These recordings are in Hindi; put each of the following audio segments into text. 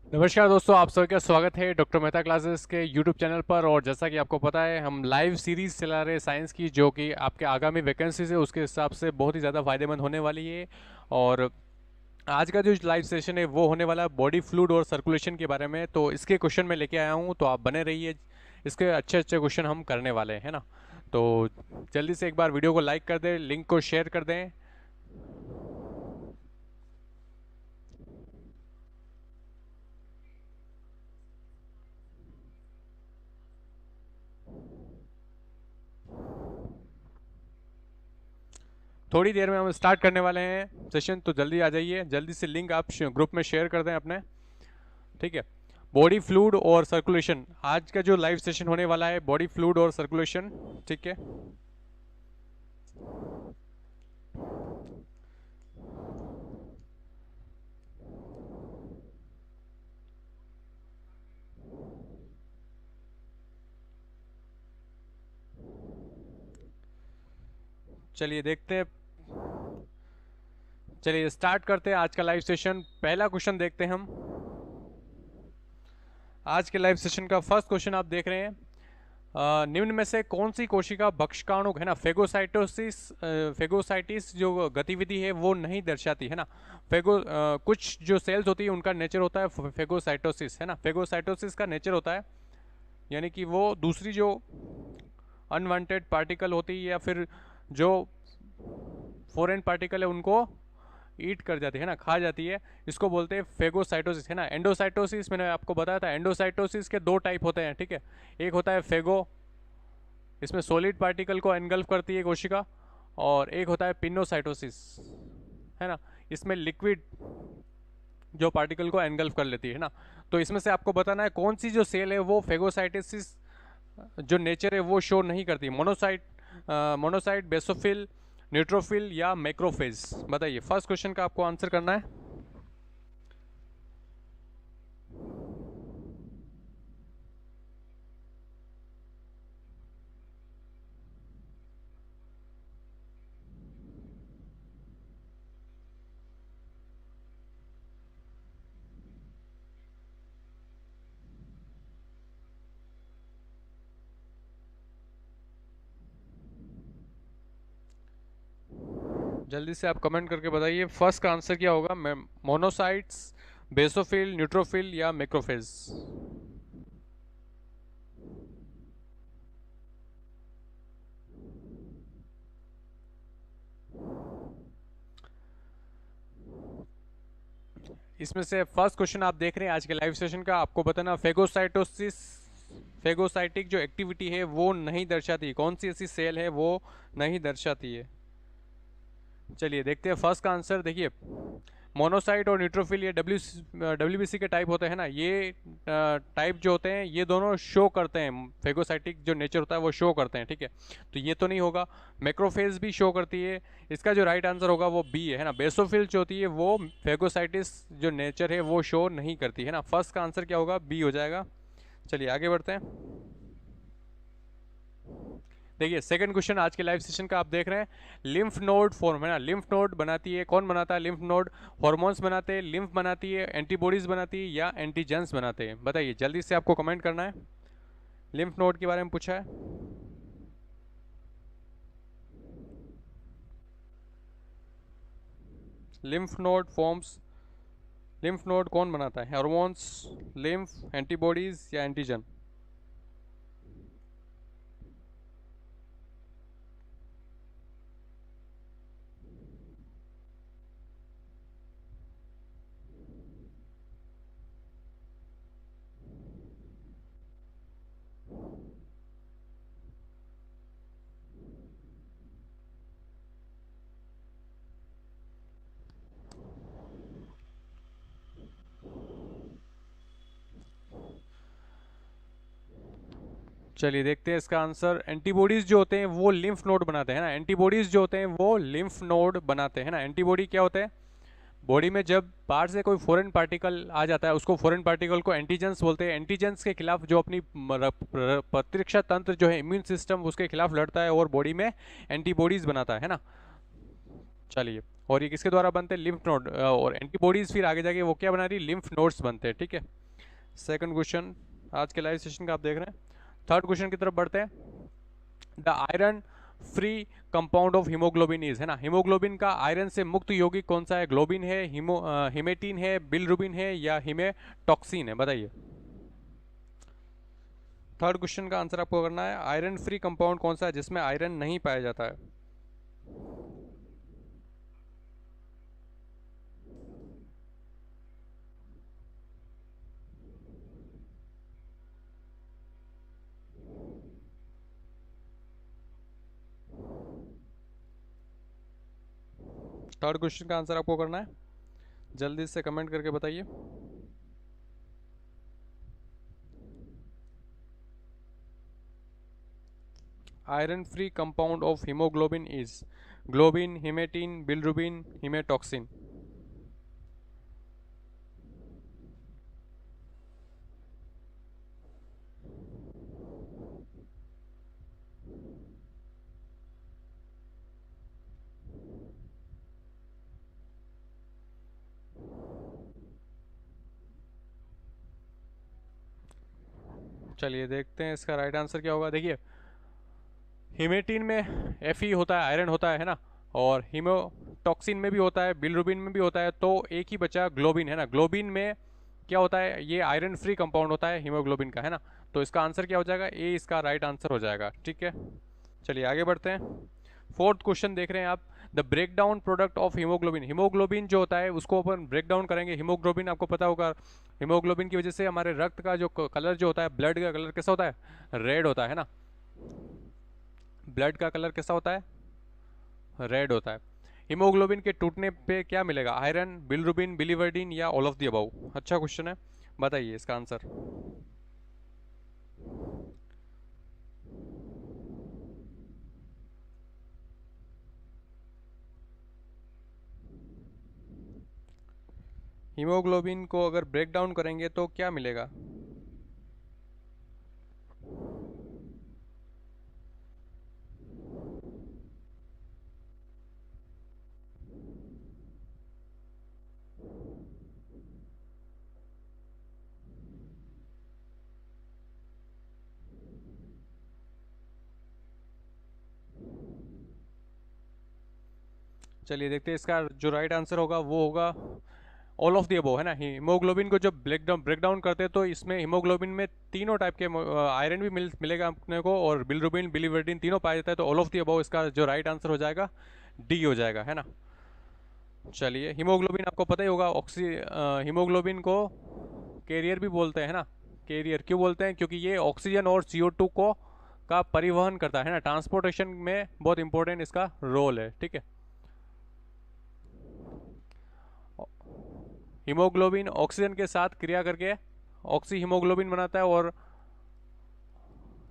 नमस्कार दोस्तों, आप सबका स्वागत है डॉक्टर मेहता क्लासेस के यूट्यूब चैनल पर। और जैसा कि आपको पता है, हम लाइव सीरीज़ चला रहे हैं साइंस की, जो कि आपके आगामी वैकेंसीज है उसके हिसाब से बहुत ही ज़्यादा फायदेमंद होने वाली है। और आज का जो लाइव सेशन है वो होने वाला है बॉडी फ्लूइड और सर्कुलेशन के बारे में। तो इसके क्वेश्चन मैं लेके आया हूँ, तो आप बने रहिए, इसके अच्छे अच्छे क्वेश्चन हम करने वाले हैं, है ना। तो जल्दी से एक बार वीडियो को लाइक कर दें, लिंक को शेयर कर दें। थोड़ी देर में हम स्टार्ट करने वाले हैं सेशन, तो जल्दी आ जाइए। जल्दी से लिंक आप ग्रुप में शेयर कर दें अपने, ठीक है। बॉडी फ्लूइड और सर्कुलेशन, आज का जो लाइव सेशन होने वाला है बॉडी फ्लूइड और सर्कुलेशन, ठीक है। चलिए देखते हैं, चलिए स्टार्ट करते हैं आज का लाइव सेशन। पहला क्वेश्चन देखते हैं हम। आज के लाइव सेशन का फर्स्ट क्वेश्चन आप देख रहे हैं, निम्न में से कौन सी कोशिका भक्षकाणु है ना, फेगोसाइटिस जो गतिविधि है वो नहीं दर्शाती, है ना। कुछ जो सेल्स होती है उनका नेचर होता है फेगोसाइटोसिस, है ना। फेगोसाइटोसिस का नेचर होता है, यानी कि वो दूसरी जो अनवांटेड पार्टिकल होती है या फिर जो फॉरेन पार्टिकल है उनको ईट कर जाती है ना, खा जाती है। इसको बोलते हैं फेगोसाइटोसिस, है ना। एंडोसाइटोसिस मैंने आपको बताया था, एंडोसाइटोसिस के दो टाइप होते हैं, ठीक है। एक होता है फेगो, इसमें सॉलिड पार्टिकल को एनगल्फ करती है कोशिका। और एक होता है पिनोसाइटोसिस, है ना, इसमें लिक्विड जो पार्टिकल को एनगल्फ कर लेती है ना। तो इसमें से आपको बताना है कौन सी जो सेल है वो फेगोसाइटोसिस जो नेचर है वो शो नहीं करती। मोनोसाइट, बेसोफिल, न्यूट्रोफिल या मैक्रोफेज। बताइए, फर्स्ट क्वेश्चन का आपको आंसर करना है। जल्दी से आप कमेंट करके बताइए फर्स्ट का आंसर क्या होगा। मोनोसाइट्स, बेसोफिल, न्यूट्रोफिल या मैक्रोफेज। इसमें से फर्स्ट क्वेश्चन आप देख रहे हैं आज के लाइव सेशन का, आपको बताना फेगोसाइटोसिस, फेगोसाइटिक जो एक्टिविटी है वो नहीं दर्शाती, कौन सी ऐसी सेल है वो नहीं दर्शाती है। चलिए देखते हैं फर्स्ट का आंसर। देखिए, मोनोसाइट और न्यूट्रोफिल ये डब्ल्यूबीसी के टाइप होते हैं ना, ये टाइप जो होते हैं ये दोनों शो करते हैं, फेगोसाइटिक जो नेचर होता है वो शो करते हैं, ठीक है। तो ये तो नहीं होगा। मैक्रोफेज भी शो करती है, इसका जो राइट आंसर होगा वो बी है ना। बेसोफिल जो होती है वो फेगोसाइटिस जो नेचर है वो शो नहीं करती, है ना। फर्स्ट का आंसर क्या होगा, बी हो जाएगा। चलिए आगे बढ़ते हैं। देखिए सेकंड क्वेश्चन आज के लाइव सेशन का आप देख रहे हैं, लिम्फ नोड फॉर्म, है ना। लिम्फ नोड बनाती है, कौन बनाता है लिम्फ नोड? हॉर्मोन्स बनाते हैं, लिम्फ बनाती है, एंटीबॉडीज बनाती है या एंटीजेंस बनाते हैं। बताइए, जल्दी से आपको कमेंट करना है। लिम्फ नोड के बारे में पूछा है। Lymph node forms, lymph node कौन बनाता है? हॉर्मोन्स, लिम्फ, एंटीबॉडीज या एंटीजन? चलिए देखते हैं इसका आंसर। एंटीबॉडीज जो होते हैं वो लिम्फ नोड बनाते हैं ना, एंटीबॉडीज जो होते हैं वो लिम्फ नोड बनाते हैं ना। एंटीबॉडी क्या होते हैं? बॉडी में जब बाहर से कोई फॉरेन पार्टिकल आ जाता है उसको फॉरेन पार्टिकल को एंटीजेंस बोलते हैं। एंटीजेंस के खिलाफ जो अपनी प्रतिरक्षा तंत्र जो है, इम्यून सिस्टम, उसके खिलाफ लड़ता है और बॉडी में एंटीबॉडीज बनाता है ना। चलिए और ये किसके द्वारा बनते हैं? Lymph node. और एंटीबॉडीज फिर आगे जाके वो क्या बना रही है? लिम्फ नोड्स बनते हैं, ठीक है। सेकंड क्वेश्चन आज के लाइव सेशन का आप देख रहे हैं। थर्ड क्वेश्चन की तरफ बढ़ते हैं। The iron free compound of haemoglobin is, है ना, हीमोग्लोबिन का आयरन से मुक्त यौगिक कौन सा है? ग्लोबिन है, हिमेटीन है, बिलरुबिन है, या हिमेटॉक्सिन है? बताइए। थर्ड क्वेश्चन का आंसर आपको करना है। आयरन फ्री कंपाउंड कौन सा है जिसमें आयरन नहीं पाया जाता है? थर्ड क्वेश्चन का आंसर आपको करना है, जल्दी से कमेंट करके बताइए। Iron free compound of haemoglobin is globin, haematin, bilirubin, haemotoxin. चलिए देखते हैं इसका राइट आंसर क्या होगा। देखिए, हिमेटीन में Fe होता है, आयरन होता है ना, और हीमोटॉक्सिन में भी होता है, बिलरुबिन में भी होता है, तो एक ही बचा ग्लोबिन, है ना। ग्लोबिन में क्या होता है? ये आयरन फ्री कंपाउंड होता है हीमोग्लोबिन का, है ना। तो इसका आंसर क्या हो जाएगा? ए इसका राइट आंसर हो जाएगा, ठीक है। चलिए आगे बढ़ते हैं। फोर्थ क्वेश्चन देख रहे हैं आप। The break down product of haemoglobin, haemoglobin जो होता है उसको अपन ब्रेक डाउन करेंगे। हीमोग्लोबिन आपको पता होगा, हीमोग्लोबिन की वजह से हमारे रक्त का जो कलर जो होता है, ब्लड का कलर कैसा होता है? रेड होता है ना। ब्लड का कलर कैसा होता है? रेड होता है। हीमोग्लोबिन के टूटने पे क्या मिलेगा? आयरन, बिलरुबिन, बिलीवर्डिन, या ऑल ऑफ द अबव? अच्छा क्वेश्चन है, बताइए इसका आंसर। हीमोग्लोबिन को अगर ब्रेक डाउन करेंगे तो क्या मिलेगा? चलिए देखते हैं, इसका जो राइट आंसर होगा वो होगा ऑल ऑफ दी अबव, है ना। हीमोग्लोबिन को जब ब्रेक डाउन करते हैं तो इसमें हीमोग्लोबिन में तीनों टाइप के आयरन भी मिलेगा अपने को, और बिलरुबिन, बिलीवर्डिन तीनों पाया जाता है। तो ऑल ऑफ दी अबव इसका जो राइट आंसर हो जाएगा डी हो जाएगा, है ना। चलिए, हीमोग्लोबिन आपको पता ही होगा, हीमोग्लोबिन को कैरियर भी बोलते हैं, है ना। कैरियर क्यों बोलते हैं? क्योंकि ये ऑक्सीजन और CO2 को का परिवहन करता है ना, ट्रांसपोर्टेशन में बहुत इंपॉर्टेंट इसका रोल है, ठीक है। हीमोग्लोबिन ऑक्सीजन के साथ क्रिया करके ऑक्सी हीमोग्लोबिन बनाता है, और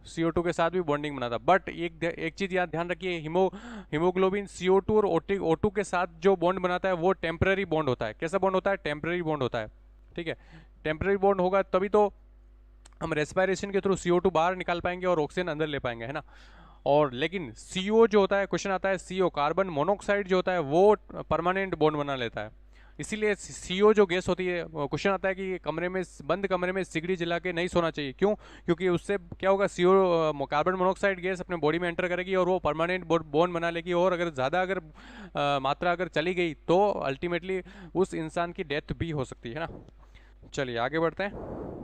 CO2 के साथ भी बॉन्डिंग बनाता है। बट एक चीज याद ध्यान रखिए, हीमोग्लोबिन CO2 और O2 के साथ जो बॉन्ड बनाता है वो टेम्पररी बॉन्ड होता है। कैसा बॉन्ड होता है? टेम्पररी बॉन्ड होता है, ठीक है। टेम्पररी बॉन्ड होगा तभी तो हम रेस्पिरेशन के थ्रू CO2 बाहर निकाल पाएंगे और ऑक्सीजन अंदर ले पाएंगे, है ना। और लेकिन CO जो होता है, क्वेश्चन आता है CO, कार्बन मोनोऑक्साइड जो होता है वो परमानेंट बॉन्ड बना लेता है। इसीलिए CO जो गैस होती है, क्वेश्चन आता है कि कमरे में, बंद कमरे में सिगड़ी जला के नहीं सोना चाहिए। क्यों? क्योंकि उससे क्या होगा? CO, कार्बन मोनोऑक्साइड गैस अपने बॉडी में एंटर करेगी और वो परमानेंट बॉन्ड बना लेगी, और अगर ज़्यादा अगर मात्रा अगर चली गई तो अल्टीमेटली उस इंसान की डेथ भी हो सकती है ना। चलिए आगे बढ़ते हैं।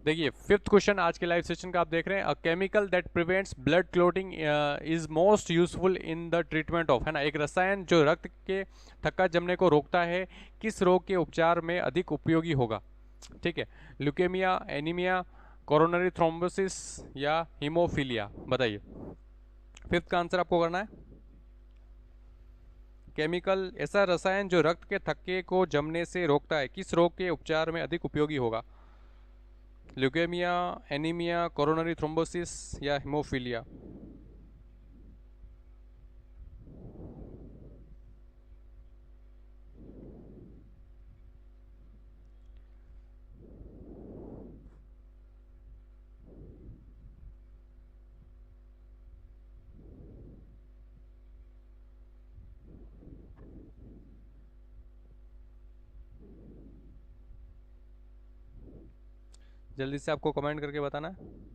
देखिए, फिफ्थ क्वेश्चन आज के लाइव सेशन का आप देख रहे हैं। A chemical that prevents blood clotting is most useful in the treatment of, है ना, एक रसायन जो रक्त के थक्का जमने को रोकता है, किस रोग के उपचार में अधिक उपयोगी होगा? ठीक है, ल्यूकेमिया, एनीमिया, कोरोनरी थ्रोम्बोसिस, या हीमोफीलिया? बताइए। फिफ्थ का आंसर आपको करना है। केमिकल, ऐसा रसायन जो रक्त के थक्के को जमने से रोकता है, किस रोग के उपचार में अधिक उपयोगी होगा? ल्यूकेमिया, एनीमिया, कोरोनरी थ्रोम्बोसिस, या हीमोफीलिया? जल्दी से आपको कमेंट करके बताना है।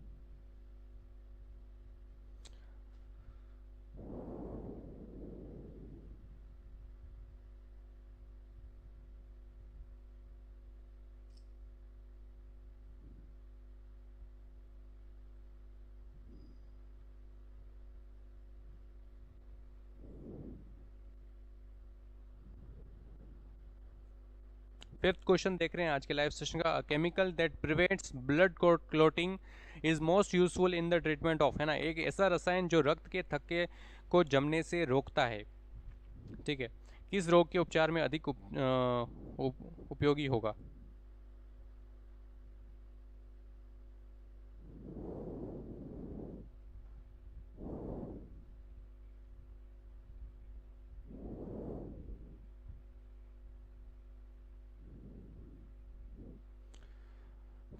फिफ्थ क्वेश्चन देख रहे हैं आज के लाइव सेशन का। Chemical that prevents blood clotting is most useful in the treatment of, है ना, एक ऐसा रसायन जो रक्त के थक्के को जमने से रोकता है, ठीक है, किस रोग के उपचार में अधिक उपयोगी होगा।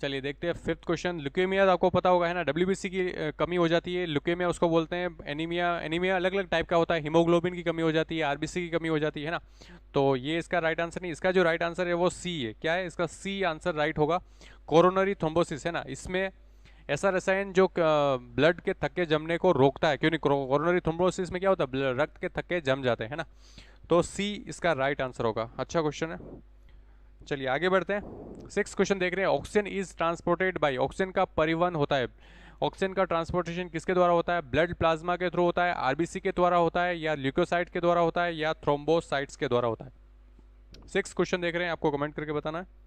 चलिए देखते हैं फिफ्थ क्वेश्चन। ल्यूकेमिया आपको पता होगा, है ना, डब्ल्यूबीसी की कमी हो जाती है, ल्यूकेमिया उसको बोलते हैं। एनीमिया, एनीमिया अलग अलग टाइप का होता है, हीमोग्लोबिन की कमी हो जाती है, आरबीसी की कमी हो जाती है ना। तो ये इसका राइट आंसर नहीं, इसका जो राइट आंसर है वो सी है। क्या है इसका? सी आंसर राइट होगा। कोरोनरी थ्रोम्बोसिस, है ना, इसमें ऐसा रसायन जो ब्लड के थक्के जमने को रोकता है। क्यों नहीं? कोरोनरी थ्रोम्बोसिस में क्या होता है? रक्त के थक्के जम जाते हैं, है ना। तो सी इसका राइट आंसर होगा। अच्छा क्वेश्चन है। चलिए आगे बढ़ते हैं। सिक्स क्वेश्चन देख रहे हैं। Oxygen is transported by, oxygen का परिवहन होता है, ऑक्सीजन का ट्रांसपोर्टेशन किसके द्वारा होता है? ब्लड प्लाज्मा के थ्रू होता है, आरबीसी के द्वारा होता है, या ल्यूकोसाइट के द्वारा होता है, या थ्रोम्बोसाइट्स के द्वारा होता है। सिक्स क्वेश्चन देख रहे हैं, आपको कमेंट करके बताना है।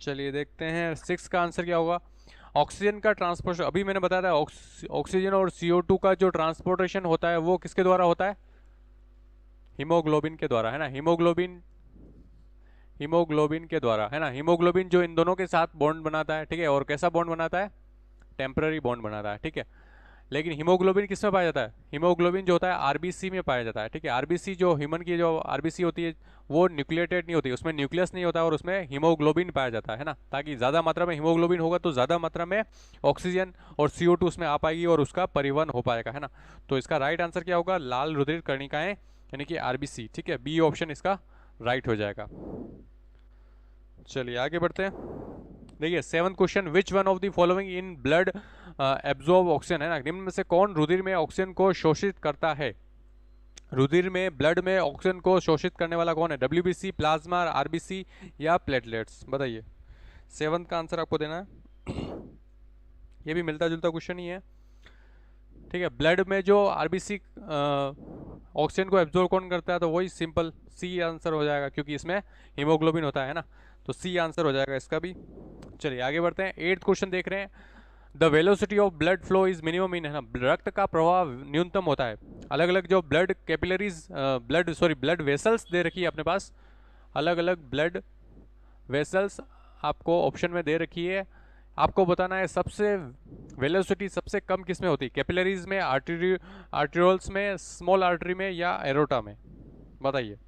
चलिए देखते हैं सिक्स का आंसर क्या होगा। ऑक्सीजन का ट्रांसपोर्टेशन, अभी मैंने बताया था, ऑक्सीजन और CO2 का जो ट्रांसपोर्टेशन होता है वो किसके द्वारा होता है? हीमोग्लोबिन के द्वारा, है ना। हीमोग्लोबिन, हीमोग्लोबिन के द्वारा, है ना। हीमोग्लोबिन जो इन दोनों के साथ बॉन्ड बनाता है, ठीक है, और कैसा बॉन्ड बनाता है? टेम्पररी बॉन्ड बनाता है, ठीक है। लेकिन हीमोग्लोबिन किस में पाया जाता है? हीमोग्लोबिन जो होता है आरबीसी में पाया जाता है, ठीक है। आरबीसी जो ह्यूमन की जो आरबीसी होती है वो न्यूक्लिएटेड नहीं होती, उसमें न्यूक्लियस नहीं होता और उसमें हीमोग्लोबिन पाया जाता है ना, ताकि ज़्यादा मात्रा में हीमोग्लोबिन होगा तो ज़्यादा मात्रा में ऑक्सीजन और CO2 उसमें आ पाएगी और उसका परिवहन हो पाएगा, है ना। तो इसका राइट आंसर क्या होगा? लाल रुधिर कर्णिकाएं, यानी कि आरबीसी, ठीक है। बी ऑप्शन इसका राइट हो जाएगा। चलिए आगे बढ़ते हैं। देखिए seventh question. Which one of the following in blood absorb oxygen, है ना, निम्न में से कौन रुधिर में ऑक्सीजन को शोषित करता है? रुधिर में, ब्लड में ऑक्सीजन को शोषित करने वाला कौन है? डब्ल्यूबीसी, प्लाज्मा, आरबीसी, या प्लेटलेट्स? बताइए। सेवंथ का आंसर आपको देना है। ये भी मिलता जुलता क्वेश्चन ही है, ठीक है। ब्लड में जो आरबीसी ऑक्सीजन को एब्जॉर्ब कौन करता है? तो वही सिंपल सी आंसर हो जाएगा, क्योंकि इसमें हीमोग्लोबिन होता है ना। तो सी आंसर हो जाएगा इसका भी। चलिए आगे बढ़ते हैं। एट्थ क्वेश्चन देख रहे हैं। The velocity of blood flow is minimum in, है ना, रक्त का प्रवाह न्यूनतम होता है। अलग अलग जो ब्लड कैपिलरीज, ब्लड वेसल्स दे रखी है अपने पास, अलग अलग ब्लड वेसल्स आपको ऑप्शन में दे रखी है। आपको बताना है सबसे वेलोसिटी सबसे कम किस में होती है? कैपिलरीज में, आर्टेरियोल्स में, स्मॉल आर्टरी में, या एरोटा में? बताइए।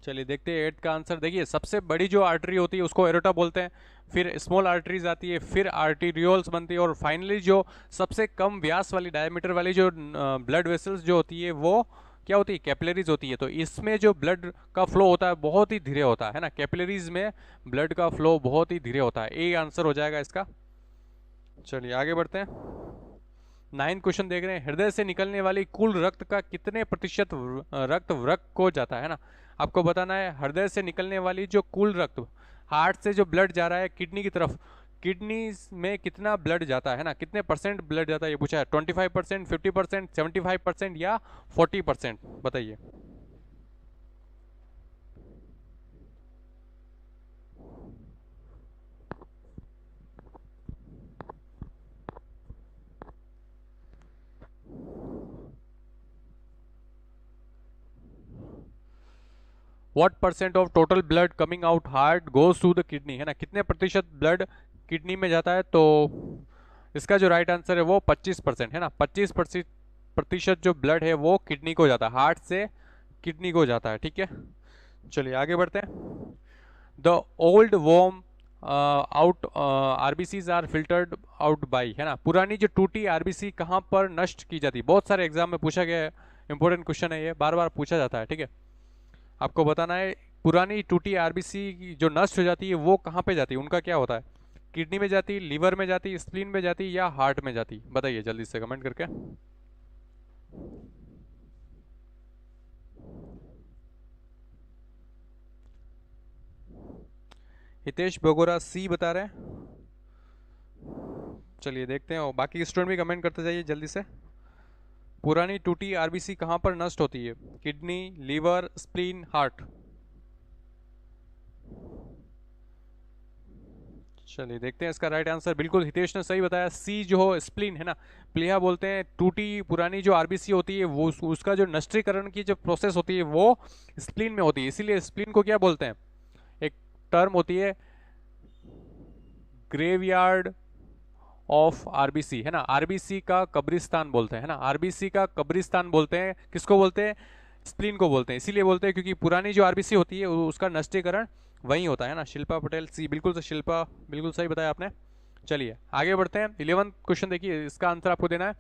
चलिए देखते हैं एट का आंसर। देखिए सबसे बड़ी जो आर्टरी होती है उसको एरोटा बोलते हैं, फिर स्मॉल आर्टरीज आती है, फिर आर्टीरियोल्स बनती है, और फाइनली जो सबसे कम व्यास वाली, डायमीटर वाली जो ब्लड वेसल्स जो होती है वो क्या होती है? कैपिलरीज होती है। तो इसमें जो ब्लड का फ्लो होता है बहुत ही धीरे होता है ना, कैपिलरीज में ब्लड का फ्लो बहुत ही धीरे होता है। ए आंसर हो जाएगा इसका। चलिए आगे बढ़ते हैं। 9 क्वेश्चन देख रहे हैं। हृदय से निकलने वाली कुल रक्त का कितने प्रतिशत रक्त वृक्क को जाता है ना। आपको बताना है हृदय से निकलने वाली जो कुल रक्त, हार्ट से जो ब्लड जा रहा है किडनी की तरफ, किडनी में कितना ब्लड जाता है ना, कितने परसेंट ब्लड जाता है ये पूछा है। 25%, 50%, 75% या 40%, बताइए। What percent of total blood coming out heart goes to the kidney, है ना, कितने प्रतिशत ब्लड किडनी में जाता है। तो इसका जो राइट आंसर है वो 25% है ना, 25% जो ब्लड है वो किडनी को जाता है, हार्ट से किडनी को जाता है, ठीक है। चलिए आगे बढ़ते हैं। The old worn out RBCs are filtered out by, है ना, पुरानी जो टूटी आरबीसी कहाँ पर नष्ट की जाती है, बहुत सारे एग्जाम में पूछा गया है, इंपॉर्टेंट क्वेश्चन है ये, बार बार पूछा जाता है, ठीक है। आपको बताना है पुरानी टूटी आरबीसी जो नष्ट हो जाती है वो कहाँ पे जाती है, उनका क्या होता है, किडनी में जाती, लीवर में जाती, स्प्लीन में जाती या हार्ट में जाती, बताइए जल्दी से कमेंट करके। हितेश बोगोरा सी बता रहे हैं। चलिए देखते हैं, और बाकी स्टूडेंट भी कमेंट करते जाइए जल्दी से। पुरानी टूटी आरबीसी कहाँ पर नष्ट होती है, किडनी, लीवर, स्प्लीन, हार्ट। चलिए देखते हैं इसका राइट आंसर, बिल्कुल हितेश ने सही बताया, सी जो हो स्प्लीन, है ना, प्लीहा बोलते हैं टूटी पुरानी जो आरबीसी होती है वो उसका जो नष्टीकरण की जो प्रोसेस होती है वो स्प्लीन में होती है, इसीलिए स्प्लीन को क्या बोलते हैं, एक टर्म होती है ग्रेवयार्ड ऑफ आरबीसी, है ना, आरबीसी का कब्रिस्तान बोलते हैं, है ना, आरबीसी का कब्रिस्तान बोलते हैं, किसको बोलते हैं, स्प्लीन को बोलते हैं, इसीलिए बोलते हैं क्योंकि पुरानी जो आरबीसी होती है उसका नष्टीकरण वहीं होता है ना। शिल्पा पटेल सी, बिल्कुल से शिल्पा, बिल्कुल सही बताया आपने। चलिए आगे बढ़ते हैं। 11th क्वेश्चन देखिए, इसका आंसर आपको देना है।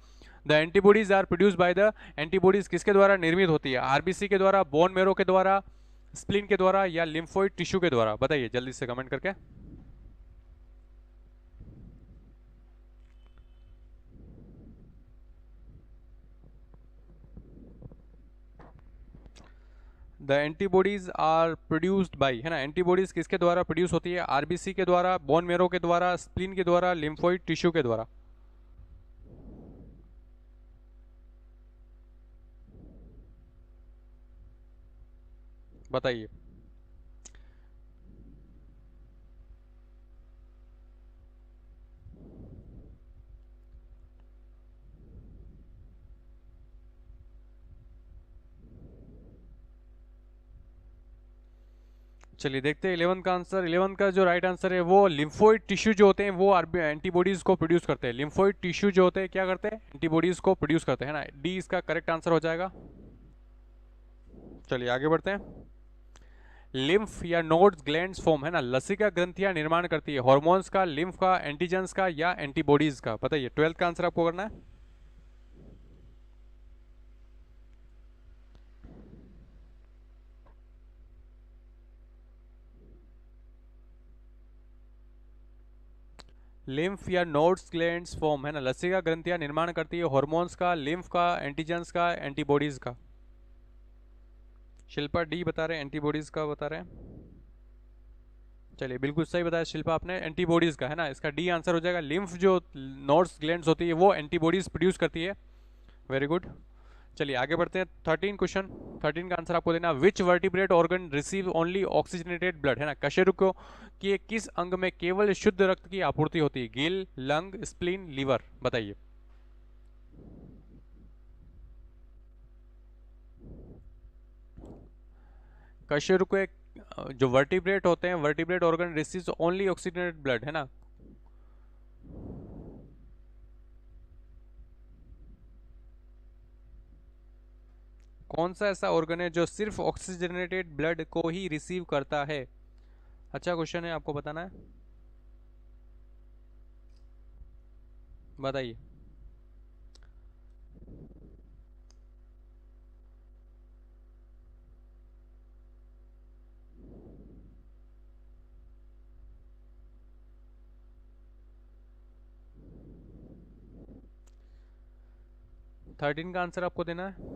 The antibodies are produce by the, antibodies किसके द्वारा निर्मित होती है, आरबीसी के द्वारा, बोन मेरो के द्वारा, स्प्लीन के द्वारा या लिम्फोइड टिश्यू के द्वारा, बताइए जल्दी से कमेंट करके। The antibodies are produced by, है ना, एंटीबॉडीज किसके द्वारा प्रोड्यूस होती है, आरबीसी के द्वारा, बोन मेरो के द्वारा, स्प्लीन के द्वारा, लिम्फोइड टिश्यू के द्वारा, बताइए। चलिए देखते हैं 11 का आंसर। 11 का जो राइट आंसर है वो लिम्फोइड टिश्यू जो होते हैं वो एंटीबॉडीज को प्रोड्यूस करते हैं, लिम्फोइड टिश्यू जो होते हैं क्या करते हैं, एंटीबॉडीज को प्रोड्यूस करते हैं, है ना, डी इसका करेक्ट आंसर हो जाएगा। चलिए आगे बढ़ते हैं। लिम्फ या नोड्स ग्लैंड्स फॉर्म, है ना, लसिका ग्रंथियां निर्माण करती है, हॉर्मोन्स का, लिम्फ का, एंटीजेंस का या एंटीबॉडीज का, बताइए 12th का आंसर आपको करना है। लिम्फ या नोड्स ग्लैंड्स फॉर्म, है ना, लसिका ग्रंथियां निर्माण करती है, हॉर्मोन्स का, लिम्फ का, एंटीजेंस का, एंटीबॉडीज का। शिल्पा डी बता रहे हैं, एंटीबॉडीज का बता रहे हैं। चलिए बिल्कुल सही बताया शिल्पा आपने, एंटीबॉडीज का, है ना, इसका डी आंसर हो जाएगा। लिम्फ जो नोड्स ग्लैंड्स होती है वो एंटीबॉडीज प्रोड्यूस करती है। Very good. चलिए आगे बढ़ते हैं। 13 क्वेश्चन, 13 का आंसर आपको देना। Which vertebrate organ receive only oxygenated blood, है ना, कशेरुकों के किस अंग में केवल शुद्ध रक्त की आपूर्ति होती है, गिल, लंग, स्प्लीन, लीवर, बताइए। कशेरुकों जो वर्टिब्रेट होते हैं, vertebrate organ receive only oxygenated blood, है ना, कौन सा ऐसा ऑर्गन है जो सिर्फ ऑक्सीजनेटेड ब्लड को ही रिसीव करता है। अच्छा क्वेश्चन है, आपको बताना है, बताइए। 13 का आंसर आपको देना है।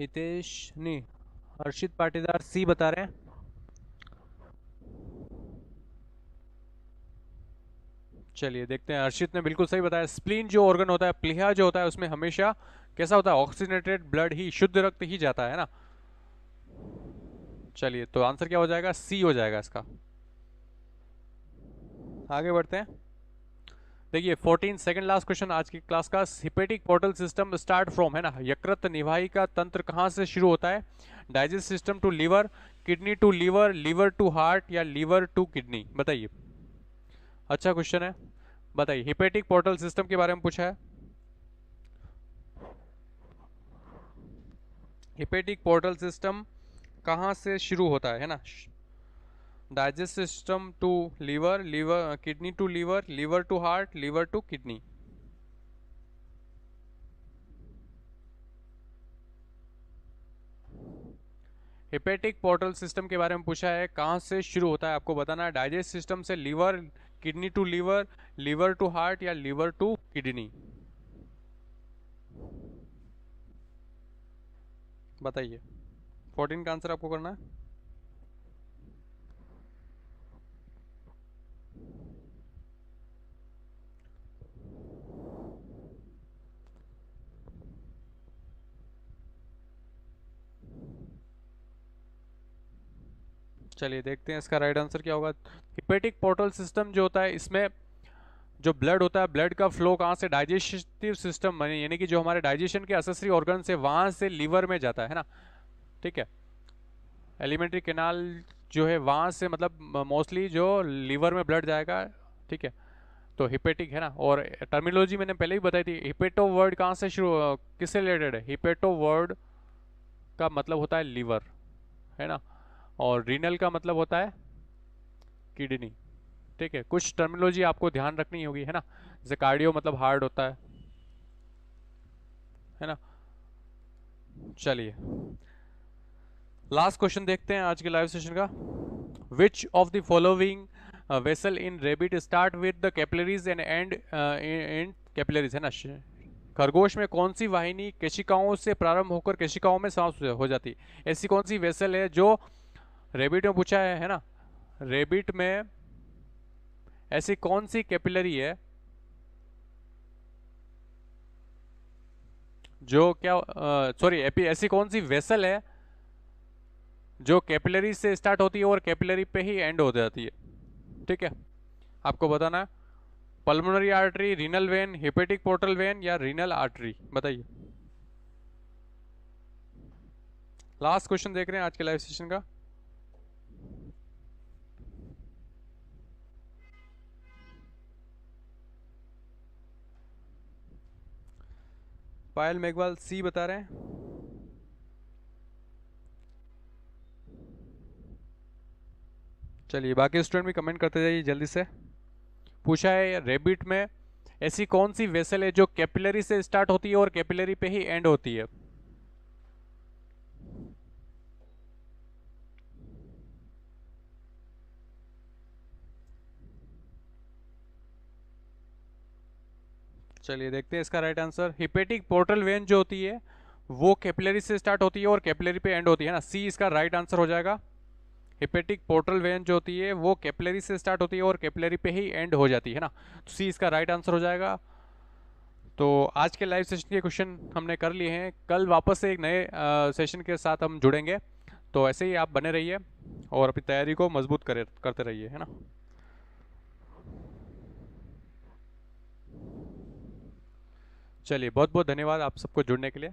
हितेश नहीं, हर्षित पाटीदार सी बता रहे हैं। चलिए देखते हैं, हर्षित ने बिल्कुल सही बताया। स्प्लीन जो ऑर्गन होता है, प्लीहा जो होता है, उसमें हमेशा कैसा होता है, ऑक्सीजनेटेड ब्लड ही, शुद्ध रक्त ही जाता है ना। चलिए तो आंसर क्या हो जाएगा, सी हो जाएगा इसका। आगे बढ़ते हैं। देखिए 14 सेकंड लास्ट क्वेश्चन आज की क्लास का। Hepatic portal system start from, है ना, यकृत निवाही का तंत्र कहाँ से शुरू होता है? Digest system to liver, kidney to liver, liver to heart या लीवर टू किडनी? बताइए। अच्छा क्वेश्चन है, बताइए। हिपेटिक पोर्टल सिस्टम के बारे में पूछा है। हिपेटिक पोर्टल सिस्टम कहाँ से शुरू होता है ना? Digest system to liver, liver kidney to liver, liver to heart, liver to kidney. Hepatic portal system के बारे में पूछा है, कहाँ से शुरू होता है, आपको बताना है। डाइजेस्ट सिस्टम से liver, kidney to liver, liver to heart या लीवर टू किडनी? बताइए। 14 का आंसर आपको करना है। चलिए देखते हैं इसका राइट आंसर क्या होगा। हिपेटिक पोर्टल सिस्टम जो होता है, इसमें जो ब्लड होता है, ब्लड का फ्लो कहाँ से, डाइजेस्टिव सिस्टम यानी कि जो हमारे डाइजेशन के एसेसरी ऑर्गन से, वहाँ से लीवर में जाता है ना। ठीक है, एलिमेंट्री कैनाल जो है वहाँ से, मतलब मोस्टली जो लीवर में ब्लड जाएगा। ठीक है, तो हिपेटिक है ना। और टर्मिनोलॉजी मैंने पहले ही बताई थी। हिपेटो वर्ड कहाँ से शुरू, किससे रिलेटेड है? हिपेटो वर्ड का मतलब होता है लीवर, है ना, और रीनल का मतलब होता है किडनी। ठीक है, कुछ टर्मिनोलॉजी आपको ध्यान रखनी होगी, है ना। जैसे कार्डियो मतलब हार्ट होता है ना। चलिए लास्ट क्वेश्चन देखते हैं आज के लाइव सेशन का। Which of the following vessel in rebate start with the capillaries and and in capillaries, है ना। खरगोश में कौन सी वाहिनी केशिकाओं से प्रारंभ होकर केशिकाओं में समाप्त हो जाती है? ऐसी कौन सी वेसल है जो रेबिट में पूछा है ना। रेबिट में ऐसी कौन सी कैपिलरी है जो क्या, सॉरी, ऐसी कौन सी वेसल है जो कैपिलरी से स्टार्ट होती है और कैपिलरी पे ही एंड हो जाती है? ठीक है, आपको बताना है। Pulmonary artery, renal vein, hepatic portal vein या रीनल आर्टरी? बताइए। लास्ट क्वेश्चन देख रहे हैं आज के लाइव सेशन का। पायल मेघवाल सी बता रहे हैं। चलिए बाकी स्टूडेंट भी कमेंट करते जाइए जल्दी से। पूछा है रेबिट में ऐसी कौन सी वेसल है जो कैपिलरी से स्टार्ट होती है और कैपिलरी पे ही एंड होती है? चलिए देखते हैं इसका right answer. Hepatic portal vein जो होती है वो कैपिलरी से स्टार्ट होती है और कैपिलरी पे एंड होती है ना। सी इसका राइट आंसर हो जाएगा। हिपेटिक पोर्टल वेन जो होती है वो कैपिलरी से स्टार्ट होती है और कैपिलरी पे ही एंड हो जाती है ना। तो सी इसका राइट आंसर हो जाएगा। तो आज के लाइव सेशन के क्वेश्चन हमने कर लिए हैं। कल वापस से एक नए सेशन के साथ हम जुड़ेंगे, तो ऐसे ही आप बने रहिए और अपनी तैयारी को मजबूत करते रहिए, है ना। चलिए बहुत बहुत धन्यवाद आप सबको जुड़ने के लिए।